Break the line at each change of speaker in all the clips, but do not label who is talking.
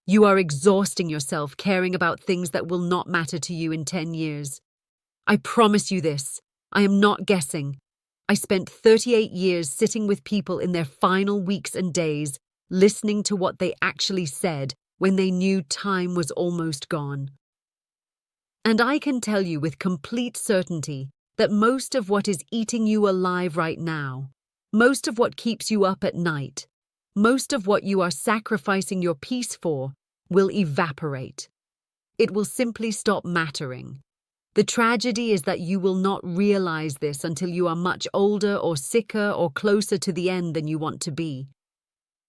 You are exhausting yourself caring about things that will not matter to you in 10 years. I promise you this. I am not guessing. I spent 38 years sitting with people in their final weeks and days, listening to what they actually said when they knew time was almost gone. And I can tell you with complete certainty that most of what is eating you alive right now, most of what keeps you up at night, most of what you are sacrificing your peace for, will evaporate. It will simply stop mattering. The tragedy is that you will not realize this until you are much older or sicker or closer to the end than you want to be.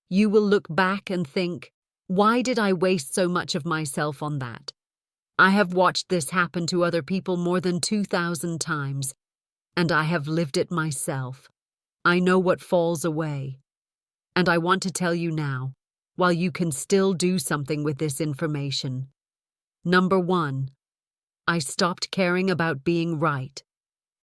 You will look back and think, why did I waste so much of myself on that? I have watched this happen to other people more than 2,000 times, and I have lived it myself. I know what falls away. And I want to tell you now, while you can still do something with this information. Number 1, I stopped caring about being right.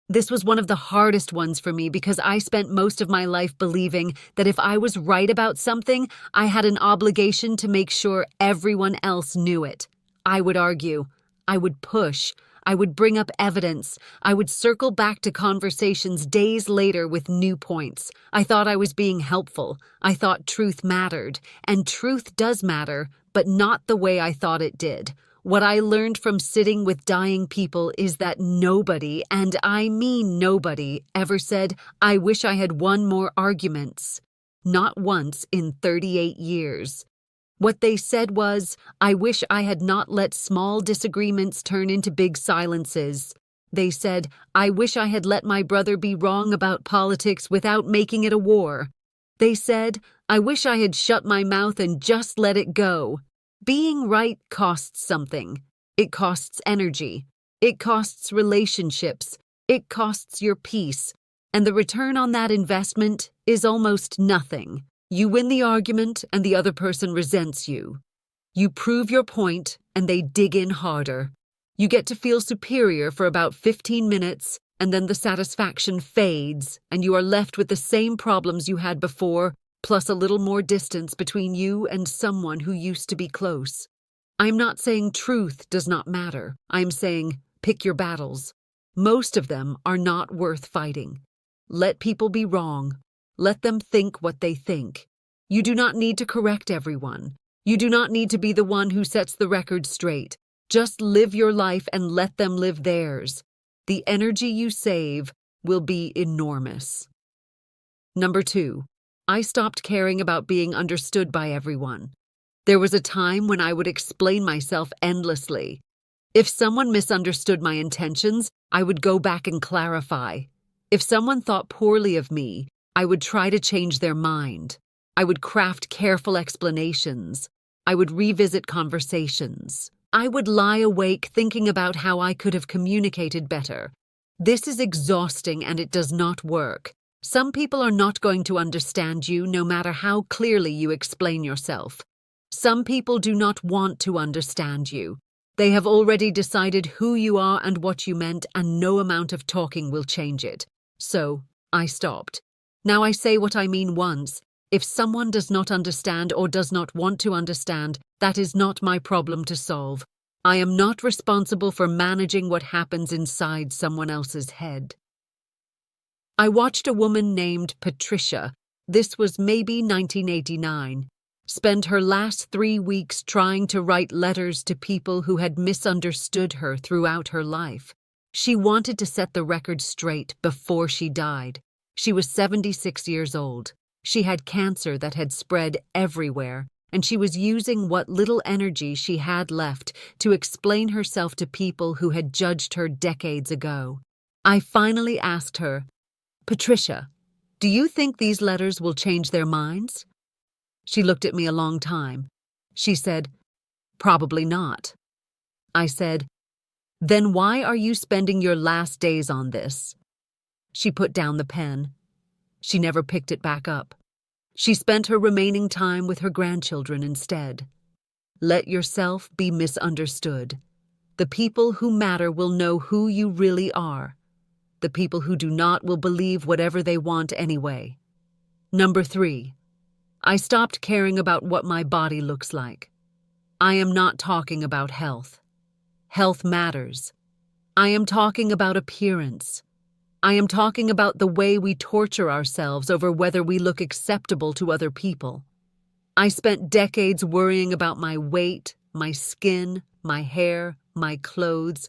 This was one of the hardest ones for me because I spent most of my life believing that if I was right about something, I had an obligation to make sure everyone else knew it. I would argue, I would push, I would bring up evidence, I would circle back to conversations days later with new points. I thought I was being helpful. I thought truth mattered, and truth does matter, but not the way I thought it did. What I learned from sitting with dying people is that nobody, and I mean nobody, ever said, I wish I had won more arguments. Not once in 38 years. What they said was, I wish I had not let small disagreements turn into big silences. They said, I wish I had let my brother be wrong about politics without making it a war. They said, I wish I had shut my mouth and just let it go. Being right costs something. It costs energy. It costs relationships. It costs your peace. And the return on that investment is almost nothing. You win the argument and the other person resents you. You prove your point and they dig in harder. You get to feel superior for about 15 minutes and then the satisfaction fades and you are left with the same problems you had before, plus a little more distance between you and someone who used to be close. I'm not saying truth does not matter. I'm saying pick your battles. Most of them are not worth fighting. Let people be wrong. Let them think what they think. You do not need to correct everyone. You do not need to be the one who sets the record straight. Just live your life and let them live theirs. The energy you save will be enormous. Number 2, I stopped caring about being understood by everyone. There was a time when I would explain myself endlessly. If someone misunderstood my intentions, I would go back and clarify. If someone thought poorly of me, I would try to change their mind. I would craft careful explanations. I would revisit conversations. I would lie awake thinking about how I could have communicated better. This is exhausting and it does not work. Some people are not going to understand you no matter how clearly you explain yourself. Some people do not want to understand you. They have already decided who you are and what you meant, and no amount of talking will change it. So, I stopped. Now I say what I mean once. If someone does not understand or does not want to understand, that is not my problem to solve. I am not responsible for managing what happens inside someone else's head. I watched a woman named Patricia, this was maybe 1989, spend her last 3 weeks trying to write letters to people who had misunderstood her throughout her life. She wanted to set the record straight before she died. She was 76 years old. She had cancer that had spread everywhere, and she was using what little energy she had left to explain herself to people who had judged her decades ago. I finally asked her, Patricia, do you think these letters will change their minds? She looked at me a long time. She said, probably not. I said, then why are you spending your last days on this? She put down the pen. She never picked it back up. She spent her remaining time with her grandchildren instead. Let yourself be misunderstood. The people who matter will know who you really are. The people who do not will believe whatever they want anyway. Number 3, I stopped caring about what my body looks like. I am not talking about health. Health matters. I am talking about appearance. I am talking about the way we torture ourselves over whether we look acceptable to other people. I spent decades worrying about my weight, my skin, my hair, my clothes.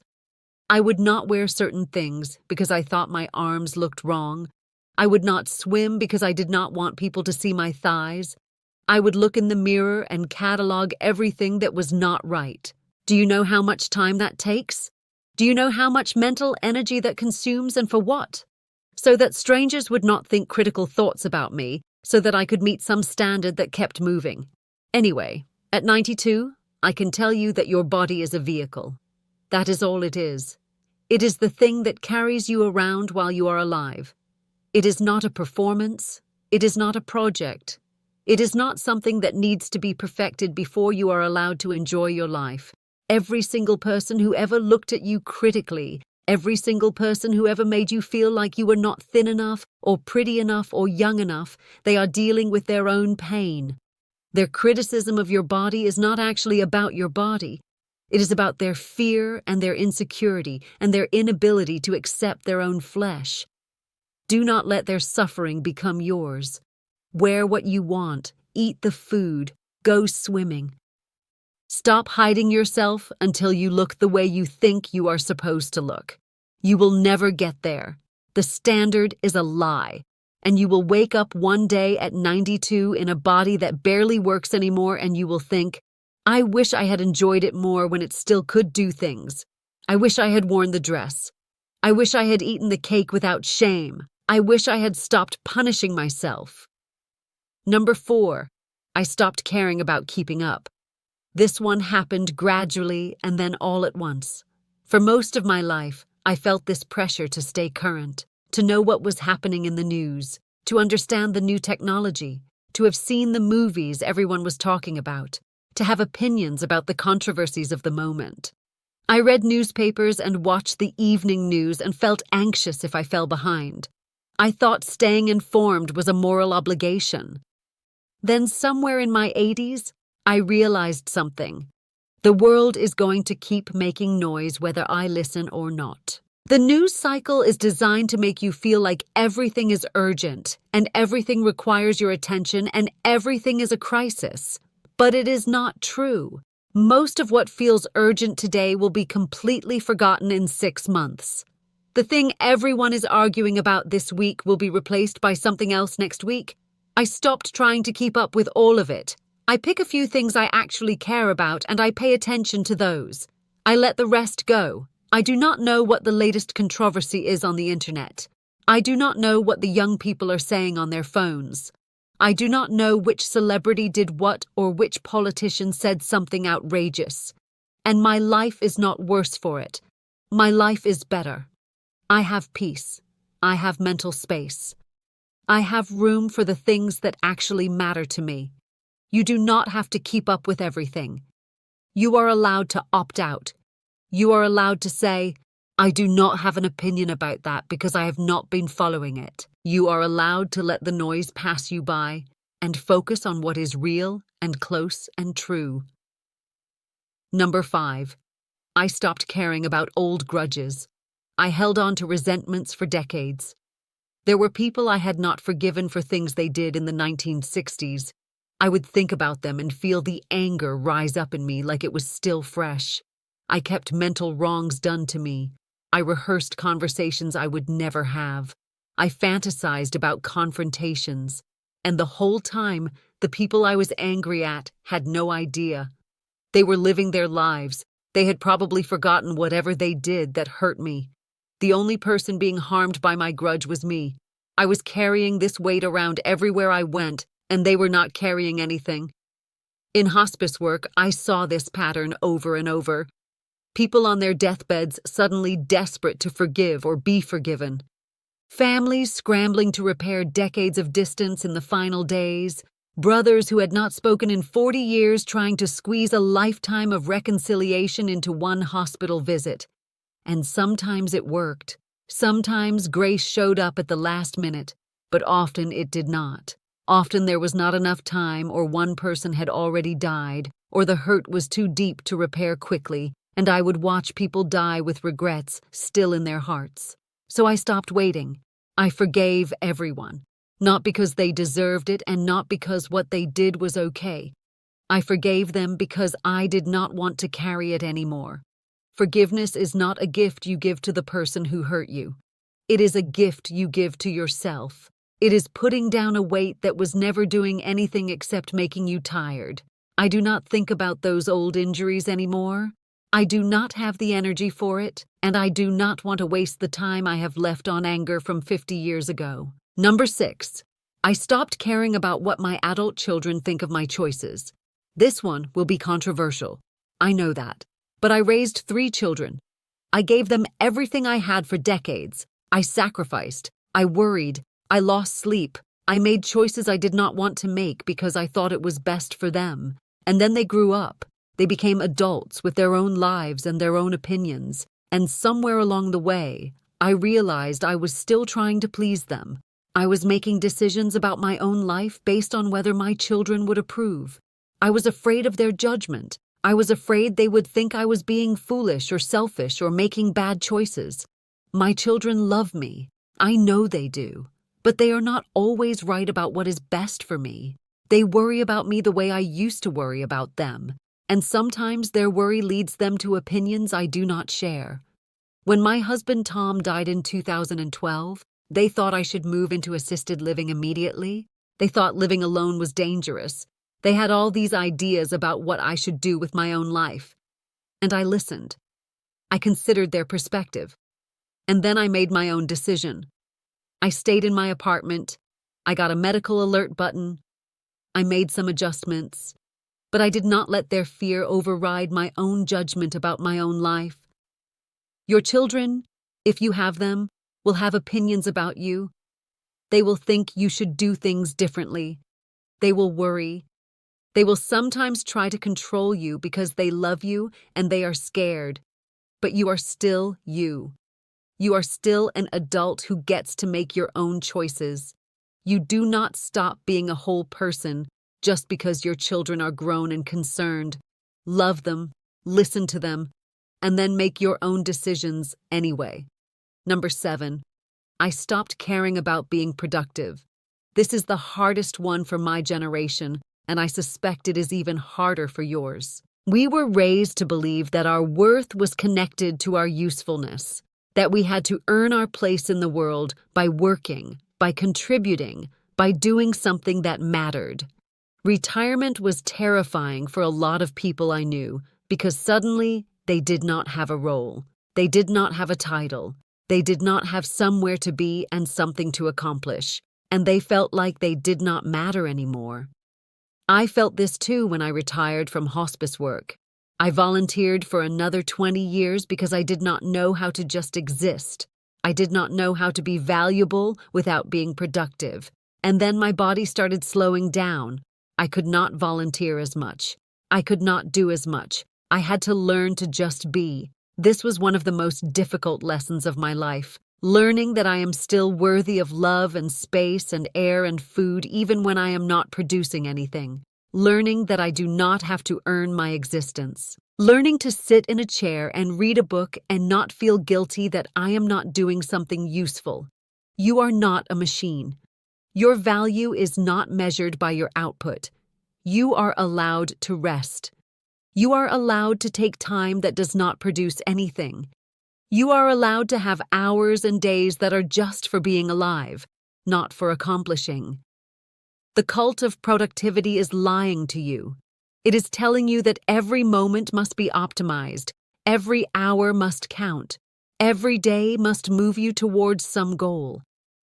I would not wear certain things because I thought my arms looked wrong. I would not swim because I did not want people to see my thighs. I would look in the mirror and catalog everything that was not right. Do you know how much time that takes? Do you know how much mental energy that consumes and for what? So that strangers would not think critical thoughts about me, so that I could meet some standard that kept moving. Anyway, at 92, I can tell you that your body is a vehicle. That is all it is. It is the thing that carries you around while you are alive. It is not a performance. It is not a project. It is not something that needs to be perfected before you are allowed to enjoy your life. Every single person who ever looked at you critically, every single person who ever made you feel like you were not thin enough or pretty enough or young enough, they are dealing with their own pain. Their criticism of your body is not actually about your body. It is about their fear and their insecurity and their inability to accept their own flesh. Do not let their suffering become yours. Wear what you want, eat the food, go swimming. Stop hiding yourself until you look the way you think you are supposed to look. You will never get there. The standard is a lie, and you will wake up one day at 92 in a body that barely works anymore, and you will think, I wish I had enjoyed it more when it still could do things. I wish I had worn the dress. I wish I had eaten the cake without shame. I wish I had stopped punishing myself. Number 4, I stopped caring about keeping up. This one happened gradually and then all at once. For most of my life, I felt this pressure to stay current, to know what was happening in the news, to understand the new technology, to have seen the movies everyone was talking about, to have opinions about the controversies of the moment. I read newspapers and watched the evening news and felt anxious if I fell behind. I thought staying informed was a moral obligation. Then somewhere in my 80s, I realized something. The world is going to keep making noise whether I listen or not. The news cycle is designed to make you feel like everything is urgent and everything requires your attention and everything is a crisis. But it is not true. Most of what feels urgent today will be completely forgotten in 6 months. The thing everyone is arguing about this week will be replaced by something else next week. I stopped trying to keep up with all of it. I pick a few things I actually care about and I pay attention to those. I let the rest go. I do not know what the latest controversy is on the internet. I do not know what the young people are saying on their phones. I do not know which celebrity did what or which politician said something outrageous. And my life is not worse for it. My life is better. I have peace. I have mental space. I have room for the things that actually matter to me. You do not have to keep up with everything. You are allowed to opt out. You are allowed to say, I do not have an opinion about that because I have not been following it. You are allowed to let the noise pass you by and focus on what is real and close and true. Number 5, I stopped caring about old grudges. I held on to resentments for decades. There were people I had not forgiven for things they did in the 1960s. I would think about them and feel the anger rise up in me like it was still fresh. I kept mental wrongs done to me. I rehearsed conversations I would never have. I fantasized about confrontations. And the whole time, the people I was angry at had no idea. They were living their lives. They had probably forgotten whatever they did that hurt me. The only person being harmed by my grudge was me. I was carrying this weight around everywhere I went, and they were not carrying anything. In hospice work, I saw this pattern over and over. People on their deathbeds suddenly desperate to forgive or be forgiven. Families scrambling to repair decades of distance in the final days. Brothers who had not spoken in 40 years trying to squeeze a lifetime of reconciliation into one hospital visit. And sometimes it worked. Sometimes grace showed up at the last minute, but often it did not. Often there was not enough time, or one person had already died, or the hurt was too deep to repair quickly, and I would watch people die with regrets still in their hearts. So I stopped waiting. I forgave everyone, not because they deserved it and not because what they did was okay. I forgave them because I did not want to carry it anymore. Forgiveness is not a gift you give to the person who hurt you. It is a gift you give to yourself. It is putting down a weight that was never doing anything except making you tired. I do not think about those old injuries anymore. I do not have the energy for it, and I do not want to waste the time I have left on anger from 50 years ago. Number 6. I stopped caring about what my adult children think of my choices. This one will be controversial. I know that. But I raised 3 children. I gave them everything I had for decades. I sacrificed. I worried. I lost sleep. I made choices I did not want to make because I thought it was best for them. And then they grew up. They became adults with their own lives and their own opinions. And somewhere along the way, I realized I was still trying to please them. I was making decisions about my own life based on whether my children would approve. I was afraid of their judgment. I was afraid they would think I was being foolish or selfish or making bad choices. My children love me. I know they do. But they are not always right about what is best for me. They worry about me the way I used to worry about them. And sometimes their worry leads them to opinions I do not share. When my husband Tom died in 2012, they thought I should move into assisted living immediately. They thought living alone was dangerous. They had all these ideas about what I should do with my own life. And I listened. I considered their perspective. And then I made my own decision. I stayed in my apartment. I got a medical alert button. I made some adjustments. But I did not let their fear override my own judgment about my own life. Your children, if you have them, will have opinions about you. They will think you should do things differently. They will worry. They will sometimes try to control you because they love you and they are scared. But you are still you. You are still an adult who gets to make your own choices. You do not stop being a whole person just because your children are grown and concerned. Love them, listen to them, and then make your own decisions anyway. Number 7. I stopped caring about being productive. This is the hardest one for my generation, and I suspect it is even harder for yours. We were raised to believe that our worth was connected to our usefulness, that we had to earn our place in the world by working, by contributing, by doing something that mattered. Retirement was terrifying for a lot of people I knew because suddenly they did not have a role. They did not have a title. They did not have somewhere to be and something to accomplish, and they felt like they did not matter anymore. I felt this too when I retired from hospice work. I volunteered for another 20 years because I did not know how to just exist. I did not know how to be valuable without being productive. And then my body started slowing down. I could not volunteer as much. I could not do as much. I had to learn to just be. This was one of the most difficult lessons of my life, learning that I am still worthy of love and space and air and food even when I am not producing anything. Learning that I do not have to earn my existence. Learning to sit in a chair and read a book and not feel guilty that I am not doing something useful. You are not a machine. Your value is not measured by your output. You are allowed to rest. You are allowed to take time that does not produce anything. You are allowed to have hours and days that are just for being alive, not for accomplishing. The cult of productivity is lying to you. It is telling you that every moment must be optimized, every hour must count, every day must move you towards some goal.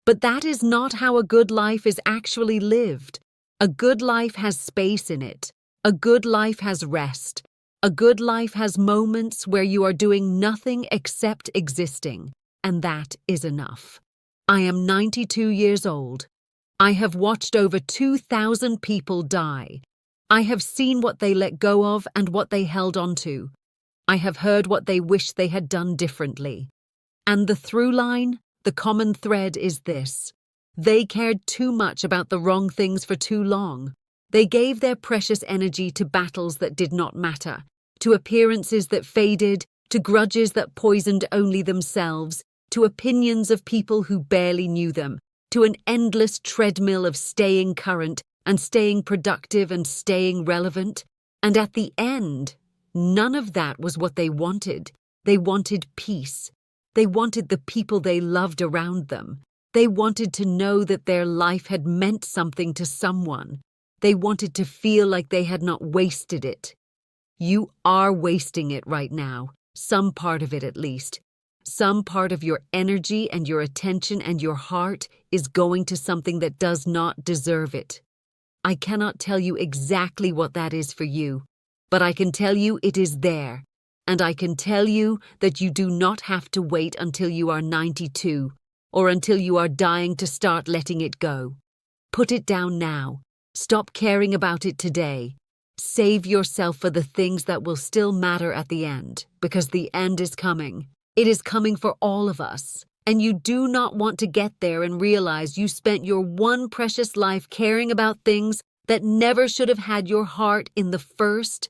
But that is not how a good life is actually lived. A good life has space in it. A good life has rest. A good life has moments where you are doing nothing except existing, and that is enough. I am 92 years old. I have watched over 2,000 people die. I have seen what they let go of and what they held on to. I have heard what they wish they had done differently. And the through line, the common thread is this. They cared too much about the wrong things for too long. They gave their precious energy to battles that did not matter, to appearances that faded, to grudges that poisoned only themselves, to opinions of people who barely knew them, to an endless treadmill of staying current and staying productive and staying relevant. And at the end, none of that was what they wanted. They wanted peace. They wanted the people they loved around them. They wanted to know that their life had meant something to someone. They wanted to feel like they had not wasted it. You are wasting it right now, some part of it at least. Some part of your energy and your attention and your heart is going to something that does not deserve it. I cannot tell you exactly what that is for you, but I can tell you it is there, and I can tell you that you do not have to wait until you are 92 or until you are dying to start letting it go. Put it down now. Stop caring about it today. Save yourself for the things that will still matter at the end, because the end is coming. It is coming for all of us, and you do not want to get there and realize you spent your one precious life caring about things that never should have had your heart in the first